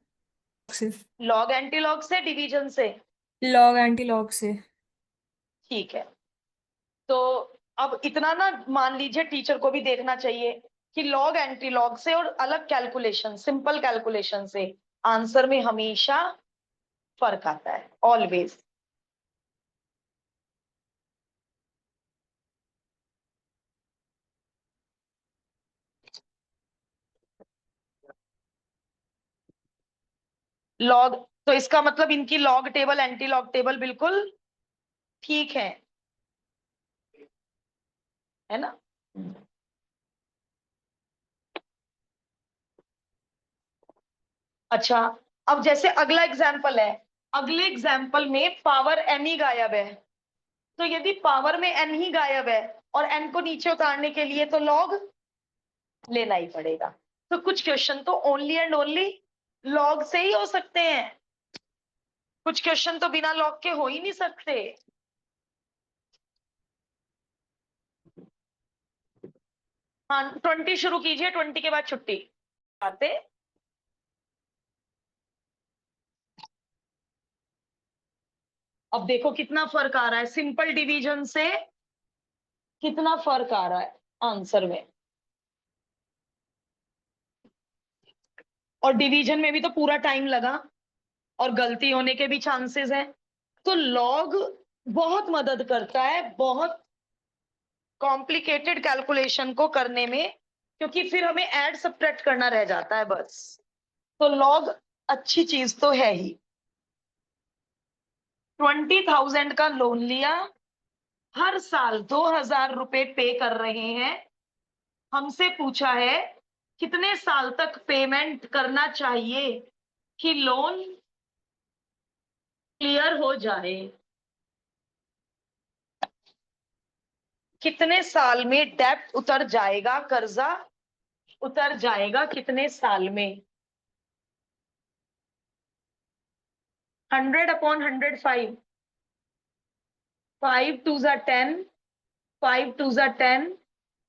B: सिर्फ
A: लॉग एंटी लॉग से, डिवीजन से?
B: लॉग एंटी लॉग से।
A: ठीक है। तो अब इतना ना मान लीजिए, टीचर को भी देखना चाहिए कि लॉग एंटी लॉग से और अलग कैलकुलेशन, सिंपल कैलकुलेशन से आंसर में हमेशा फर्क आता है, ऑलवेज। लॉग, तो इसका मतलब इनकी log table anti log table बिल्कुल ठीक है ना? अच्छा, अब जैसे अगला एग्जाम्पल है, अगले एग्जाम्पल में पावर एन ही गायब है, तो यदि पावर में एन ही गायब है और एन को नीचे उतारने के लिए तो लॉग लेना ही पड़ेगा। तो कुछ क्वेश्चन तो ओनली एंड ओनली लॉग से ही हो सकते हैं, कुछ क्वेश्चन तो बिना लॉग के हो ही नहीं सकते। हाँ, 20 शुरू कीजिए, 20 के बाद छुट्टी आते। अब देखो कितना फर्क आ रहा है, सिंपल डिवीजन से कितना फर्क आ रहा है आंसर में। और डिवीजन में भी तो पूरा टाइम लगा और गलती होने के भी चांसेस हैं। तो लॉग बहुत मदद करता है, बहुत कॉम्प्लिकेटेड कैलकुलेशन को करने में, क्योंकि फिर हमें ऐड सब्ट्रैक्ट करना रह जाता है बस। तो लॉग अच्छी चीज तो है ही। 20,000 का लोन लिया, हर साल 2,000 रुपए पे कर रहे हैं। हमसे पूछा है कितने साल तक पेमेंट करना चाहिए कि लोन क्लियर हो जाए। कितने साल में डेब्ट उतर जाएगा, कर्जा उतर जाएगा कितने साल में। 100/105, 5 2 10, 5 2 10,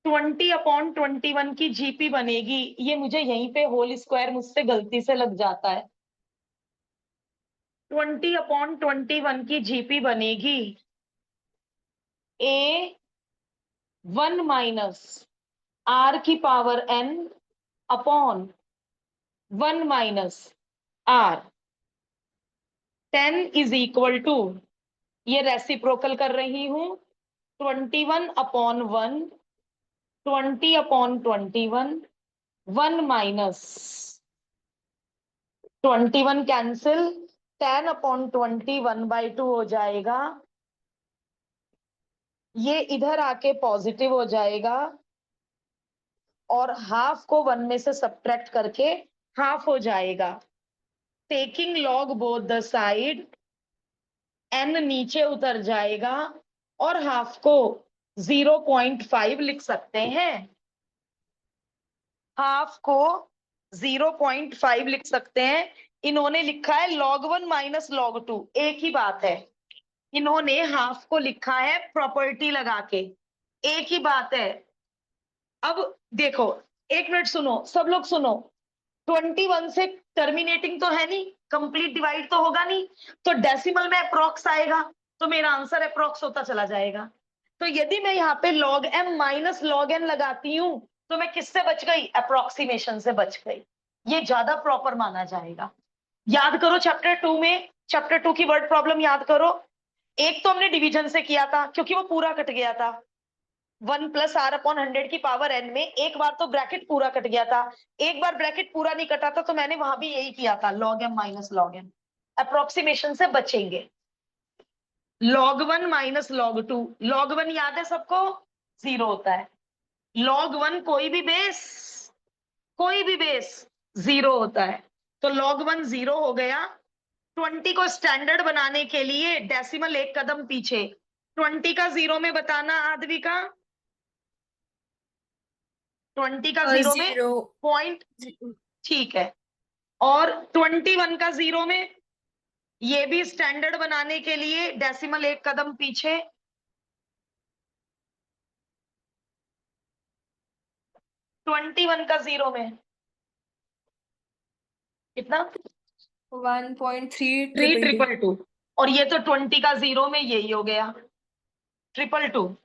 A: 20/21 की जीपी बनेगी। ये मुझे यहीं पे होल स्क्वायर मुझसे गलती से लग जाता है। 20/21 की जीपी बनेगी ए 1 - r⁻n अपॉन 1 - r। 10 = ये रेसिप्रोकल कर रही हूं, 21/1, 20/21, 1 - 21 कैंसिल, 10/20 1/2 हो जाएगा। ये इधर आके पॉजिटिव हो जाएगा और हाफ को 1 में से सब्ट्रैक्ट करके हाफ हो जाएगा। Taking log both the side, N नीचे उतर जाएगा और हाफ को 0.5 लिख सकते हैं। हाफ को 0.5 लिख सकते हैं। इन्होंने लिखा है log 1 - log 2, एक ही बात है। इन्होंने हाफ को लिखा है प्रॉपर्टी लगा के, एक ही बात है। अब देखो, एक मिनट सुनो, सब लोग सुनो। 21 से टर्मिनेटिंग तो है नहीं, कंप्लीट डिवाइड तो होगा नहीं, तो डेसिमल में अप्रोक्स आएगा, तो मेरा आंसर अप्रोक्स होता चला जाएगा। तो यदि मैं यहाँ पे log m - log n लगाती हूँ तो मैं किससे बच गई, अप्रोक्सीमेशन से बच गई। ये ज्यादा प्रॉपर माना जाएगा। याद करो चैप्टर 2 में, चैप्टर 2 की वर्ड प्रॉब्लम याद करो। एक तो हमने डिवीजन से किया था क्योंकि वो पूरा कट गया था। 1 + r/100 की पावर n में एक बार तो ब्रैकेट पूरा कट गया था, एक बार ब्रैकेट पूरा नहीं कटा था, तो मैंने वहां भी यही किया था, log m - log n। Approximation से बचेंगे। log 1 - log 2, log 1 याद है सबको, 0 होता है। log 1 कोई भी बेस 0 होता है, तो log 1 0 हो गया। 20 को स्टैंडर्ड बनाने के लिए डेसिमल एक कदम पीछे, 20 का 0 में बताना आदवी का, 20 का 0 में
B: जीरो।
A: पॉइंट, ठीक है। और 21 का 0 में, ये भी स्टैंडर्ड बनाने के लिए डेसिमल एक कदम पीछे। 21 का 0 में कितना,
B: 1.322।
A: 3,222। और ये तो 20 का 0 में यही हो गया, 222।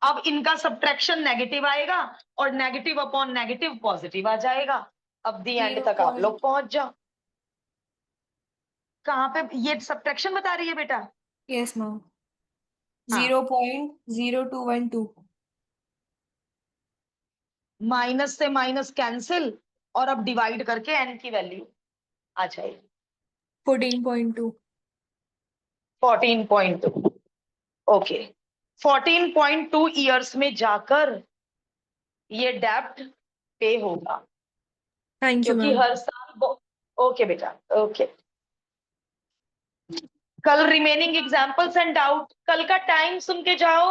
A: अब इनका सब्ट्रैक्शन नेगेटिव आएगा और नेगेटिव अपॉन नेगेटिव पॉजिटिव आ जाएगा। अब दी एंड
B: जीरो
A: तक आप लोग
B: पॉइंट
A: पहुंच जाओ। कहाँ पे ये सब्ट्रैक्शन बता रही है बेटा।
B: यस मैम,
A: हाँ,
B: 0.0212।
A: माइनस से माइनस कैंसिल और अब डिवाइड करके एन की वैल्यू आ जाएगी
B: 14.2।
A: 14.2। ओके, 14.2 ईयर्स में जाकर ये डेप्ट पे होगा,
B: थैंक यू
A: क्योंकि
B: मैम।
A: हर साल ओके बेटा, ओके। कल रिमेनिंग एग्जांपल्स एंड डाउट, कल का टाइम सुन के जाओ।